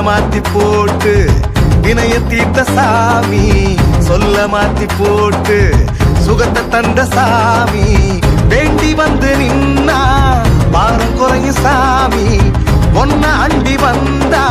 மாத்தி போட்டு வினைய தீர்த்த சாமி, சொல்ல மாத்தி போட்டு சுகத்தை தந்த சாமி, வேண்டி வந்து நின்னா பாரம் குறையும் சாமி, ஒன்ன அண்டி வந்தா